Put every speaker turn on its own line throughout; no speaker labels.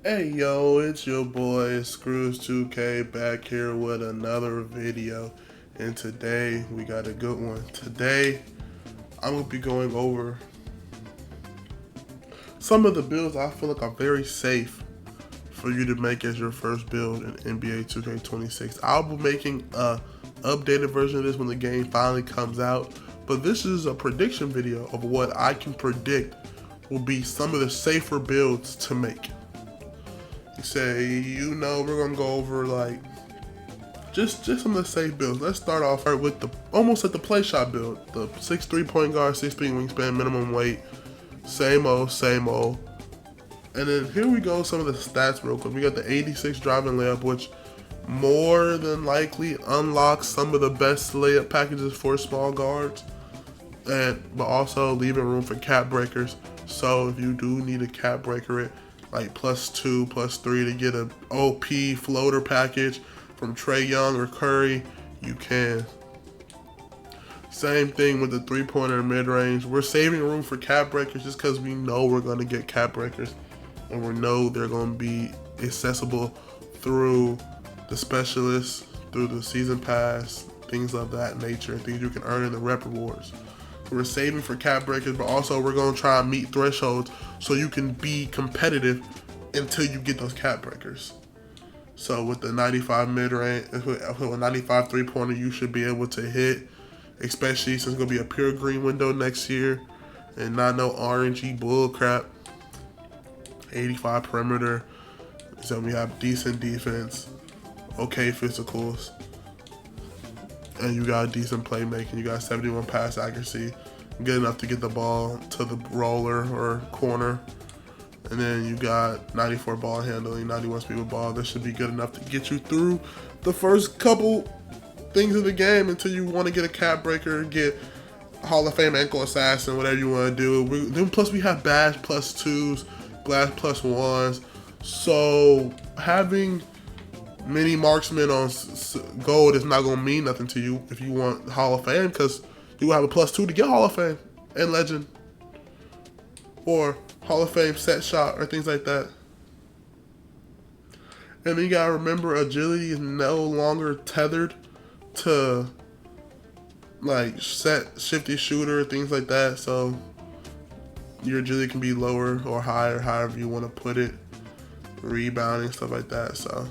Hey yo, it's your boy Screws2K back here with another video, and today we got a good one. Today I'm gonna be going over some of the builds I feel like are very safe for you to make as your first build in NBA 2K26. I'll be making a updated version of this when the game finally comes out, but this is a prediction video of what I can predict will be some of the safer builds to make. We're gonna go over like just some of the safe builds. Let's start off with the almost at the play shot build. The 6'3" point guard, 6'3" wingspan, minimum weight, same old. And then here we go, some of the stats real quick. We got the 86 driving layup, which more than likely unlocks some of the best layup packages for small guards, but also leaving room for cap breakers. So if you do need a cap breaker, it like +2, +3 to get an OP floater package from Trae Young or Curry, you can. Same thing with the 3-pointer mid-range. We're saving room for cap breakers just because we know we're going to get cap breakers, and we know they're going to be accessible through the specialists, through the season pass, things of that nature, things you can earn in the rep rewards. We're saving for cap breakers, but also we're going to try and meet thresholds so you can be competitive until you get those cap breakers. So with the 95 mid-range, with a 95 3-pointer, you should be able to hit, especially since it's going to be a pure green window next year and not no orangey bull crap. 85 perimeter, so we have decent defense, okay physicals, and you got decent playmaking. You got 71 pass accuracy, good enough to get the ball to the roller or corner. And then you got 94 ball handling, 91 speed with ball. This should be good enough to get you through the first couple things of the game until you want to get a cap breaker, get Hall of Fame ankle assassin, whatever you want to do. Then plus we have bash +2s, glass +1s. So having many marksmen on gold is not going to mean nothing to you if you want Hall of Fame, because you will have a +2 to get Hall of Fame and legend or Hall of Fame set shot or things like that. And then you gotta remember, agility is no longer tethered to like set shifty shooter, things like that. So your agility can be lower or higher, however you want to put it, rebounding, stuff like that. So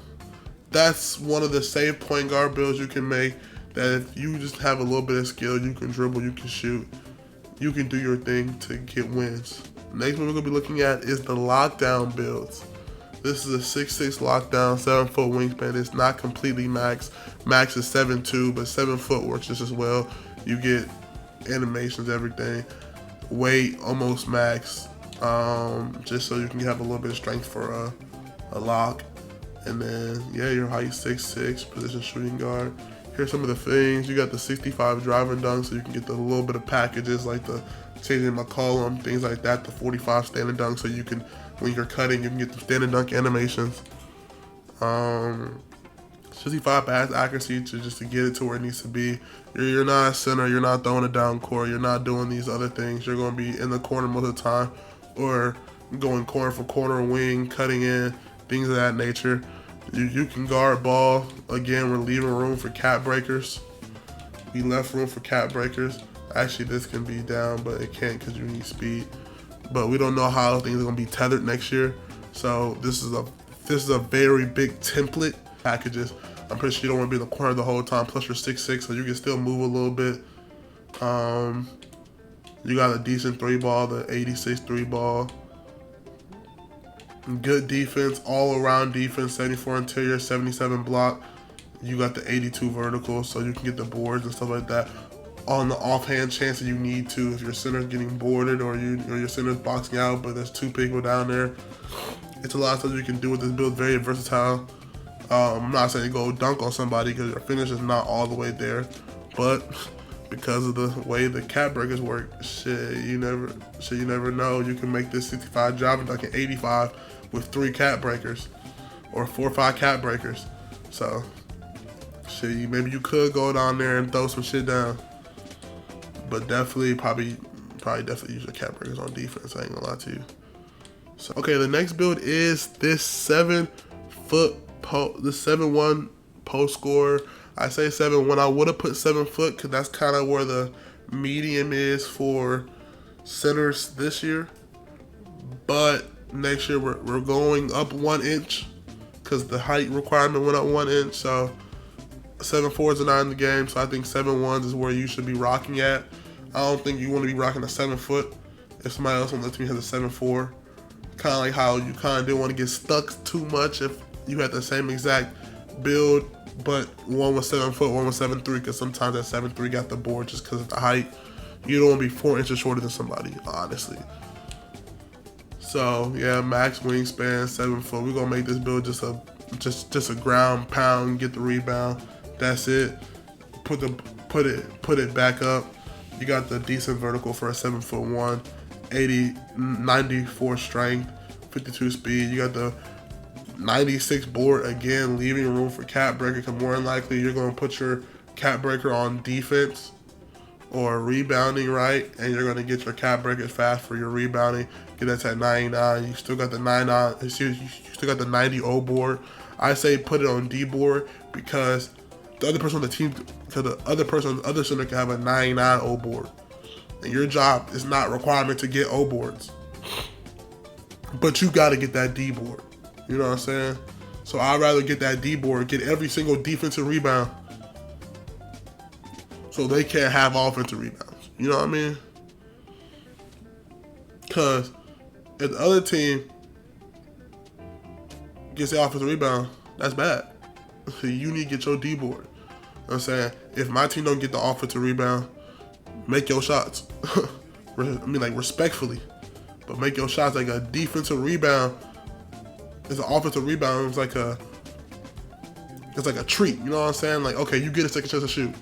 that's one of the safe point guard builds you can make, that if you just have a little bit of skill, you can dribble, you can shoot, you can do your thing to get wins. Next one we're going to be looking at is the lockdown builds. This is a 6'6 lockdown, 7-foot wingspan. It's not completely max. Max is 7'2", but 7 foot works just as well. You get animations, everything. Weight almost max, just so you can have a little bit of strength for a lock. And then, yeah, your height 6'6", position shooting guard. Here's some of the things. You got the 65 driving dunk, so you can get the little bit of packages like the changing McCollum, things like that. The 45 standing dunk, so you can, when you're cutting, you can get the standing dunk animations. 65 pass accuracy just to get it to where it needs to be. You're not a center. You're not throwing it down court. You're not doing these other things. You're going to be in the corner most of the time, or going corner for corner, wing, cutting in, things of that nature. You can guard ball. Again, we're leaving room for cap breakers. We left room for cap breakers. Actually, this can be down, but it can't because you need speed. But we don't know how things are going to be tethered next year. So this is a very big template packages. I'm pretty sure you don't want to be in the corner the whole time. Plus you're 6'6", so you can still move a little bit. You got a decent 3-ball, the 86 3-ball. Good defense, all around defense, 74 interior, 77 block. You got the 82 vertical, so you can get the boards and stuff like that. On the offhand chance that you need to, if your center's getting boarded or your center's boxing out, but there's 2 people down there. It's a lot of stuff you can do with this build. Very versatile. I'm not saying go dunk on somebody because your finish is not all the way there, but because of the way the cap breakers work, you never know. You can make this 65 driving dunk at 85 with 3 cap breakers or 4 or 5 cap breakers. So maybe you could go down there and throw some shit down, but definitely probably use your cap breakers on defense. I ain't gonna lie to you. So, okay, the next build is this 7-foot the 7-1 post scorer. I say 7-1. I would have put 7 foot because that's kind of where the medium is for centers this year. But next year we're going up 1 inch because the height requirement went up 1 inch. So 7-4s are not in the game. So I think 7-1s is where you should be rocking at. I don't think you want to be rocking a 7 foot if somebody else on the team has a 7-4. Kind of like how you kind of didn't want to get stuck too much if you had the same exact build, but one was 7 foot, one was 7'3", because sometimes that 7'3" got the board just because of the height. You don't want to be 4 inches shorter than somebody, honestly. So yeah, max wingspan, 7 foot. We're gonna make this build just a ground pound, get the rebound. That's it. Put it back up. You got the decent vertical for a 7'1", 94 strength, 52 speed. You got the 96 board, again, leaving room for cap breaker, because more than likely you're going to put your cap breaker on defense or rebounding, right? And you're going to get your cap breakers fast for your rebounding. Get that to 99. You still got the 99. You still got the 90 O board. I say put it on D board because the other person on the team, because the other center can have a 99 O board, and your job is not requirement to get O boards, but you got to get that D board. You know what I'm saying? So I'd rather get that D board, get every single defensive rebound, so they can't have offensive rebounds. You know what I mean? Because if the other team gets the offensive rebound, that's bad. You need to get your D board. You know what I'm saying? If my team don't get the offensive rebound, make your shots. I mean, like, respectfully, but make your shots. Like a defensive rebound is an offensive rebound. It's like a treat. You know what I'm saying? Like, okay, you get a second chance to shoot.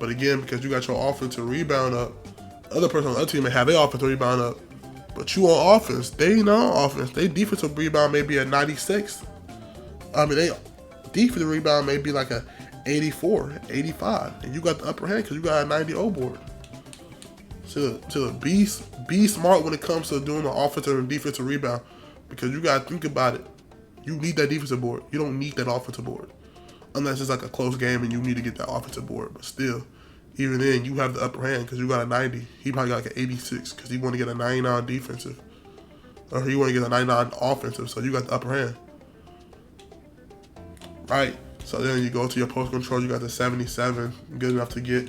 But again, because you got your offensive rebound up, the other person on the other team may have their offensive rebound up, but you on offense, they not on offense. They defensive rebound may be a 96. I mean, they defensive rebound may be like a 84, 85, and you got the upper hand because you got a 90 O board. So be smart when it comes to doing the offensive and defensive rebound, because you gotta think about it. You need that defensive board. You don't need that offensive board, unless it's like a close game and you need to get that offensive board. But still, even then, you have the upper hand because you got a 90. He probably got like an 86 because he want to get a 99 defensive, or he want to get a 99 offensive. So you got the upper hand, right? So then you go to your post control. You got the 77, good enough to get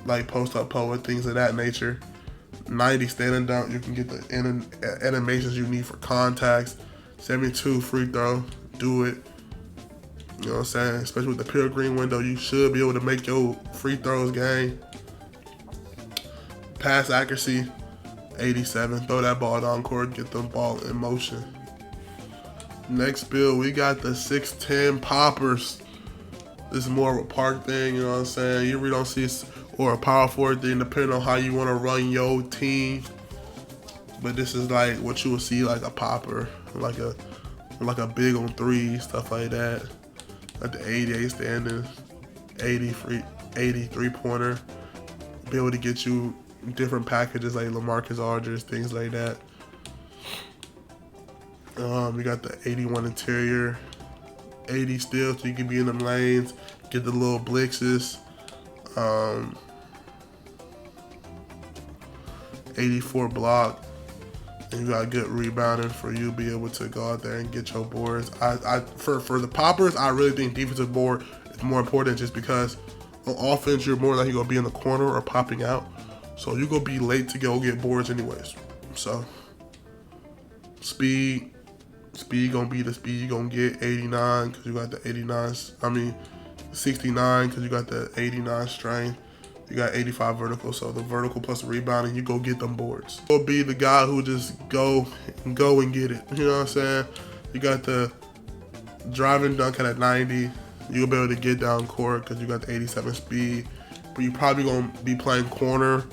like post up poet, things of that nature. 90 standing down, you can get the animations you need for contacts. 72 free throw, do it. You know what I'm saying? Especially with the pure green window, you should be able to make your free throws game. Pass accuracy, 87. Throw that ball down court, get the ball in motion. Next build, we got the 6'10 poppers. This is more of a park thing, you know what I'm saying? You really don't see, or a power forward thing, depending on how you want to run your team. But this is like what you would see, like a popper, like a big on three, stuff like that. Like the 88 standing, 80 3-pointer. Be able to get you different packages like LaMarcus Aldridge, things like that. We got the 81 interior, 80 still, so you can be in them lanes, get the little blitzes. 84 block, and you got good rebounding for you to be able to go out there and get your boards. For the poppers, I really think defensive board is more important, just because on offense you're more likely gonna be in the corner or popping out, so you're gonna be late to go get boards anyways. So speed gonna be the speed you're gonna get. 89 because you got the 89. 69 because you got the 89 strength. You got 85 vertical, so the vertical plus the rebounding, you go get them boards. You'll be the guy who just go and get it. You know what I'm saying? You got the driving dunk at 90. You'll be able to get down court because you got the 87 speed. But you probably gonna be playing corner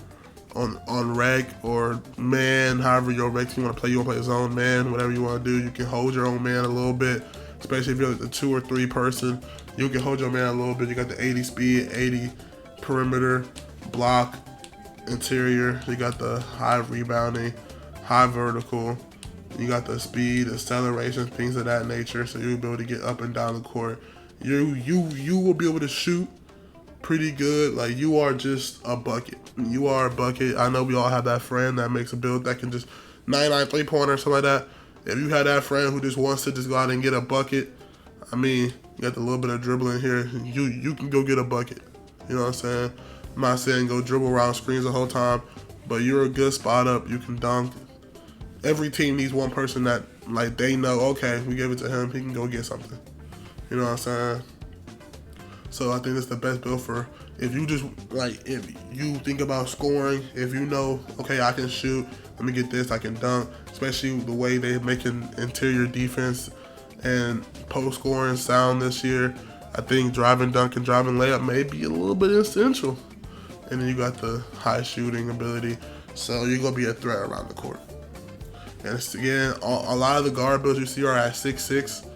on rec or man, however your rec team want to play. You want to play zone man, whatever you want to do. You can hold your own man a little bit, especially if you're like the 2 or 3 person. You can hold your man a little bit. You got the 80 speed, 80 perimeter, block, interior. You got the high rebounding, high vertical, You got the speed, acceleration, things of that nature, so you'll be able to get up and down the court. You will be able to shoot pretty good. Like, you are just a bucket. You are a bucket. I know we all have that friend that makes a build that can just 99 3-pointer or something like that. If you had that friend who just wants to just go out and get a bucket, I mean, you got a little bit of dribbling here. You can go get a bucket. You know what I'm saying? I'm not saying go dribble around screens the whole time, but you're a good spot up. You can dunk. Every team needs one person that, like, they know, okay, we gave it to him, he can go get something. You know what I'm saying? So I think that's the best build for, if you just, like, if you think about scoring, if you know, okay, I can shoot, let me get this, I can dunk, especially the way they're making interior defense and post scoring sound this year. I think driving dunk and driving layup may be a little bit essential. And then you got the high shooting ability, so you're going to be a threat around the court. And it's, again, a lot of the guard builds you see are at 6'6",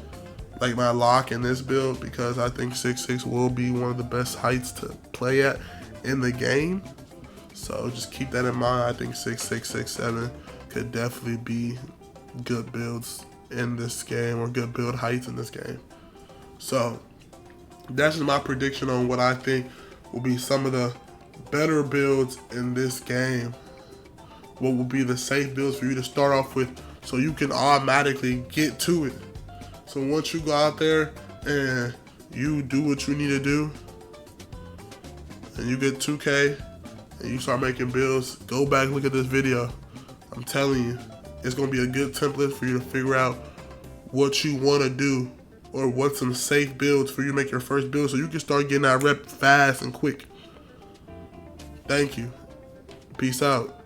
like my lock in this build, because I think 6'6" will be one of the best heights to play at in the game. So just keep that in mind. I think 6'6", 6'7" could definitely be good builds in this game, or good build heights in this game. So that's just my prediction on what I think will be some of the better builds in this game. What will be the safe builds for you to start off with, so you can automatically get to it. So once you go out there and you do what you need to do, and you get 2K and you start making builds, go back and look at this video. I'm telling you, it's gonna be a good template for you to figure out what you wanna do, or what's some safe builds for you to make your first build, so you can start getting that rep fast and quick. Thank you. Peace out.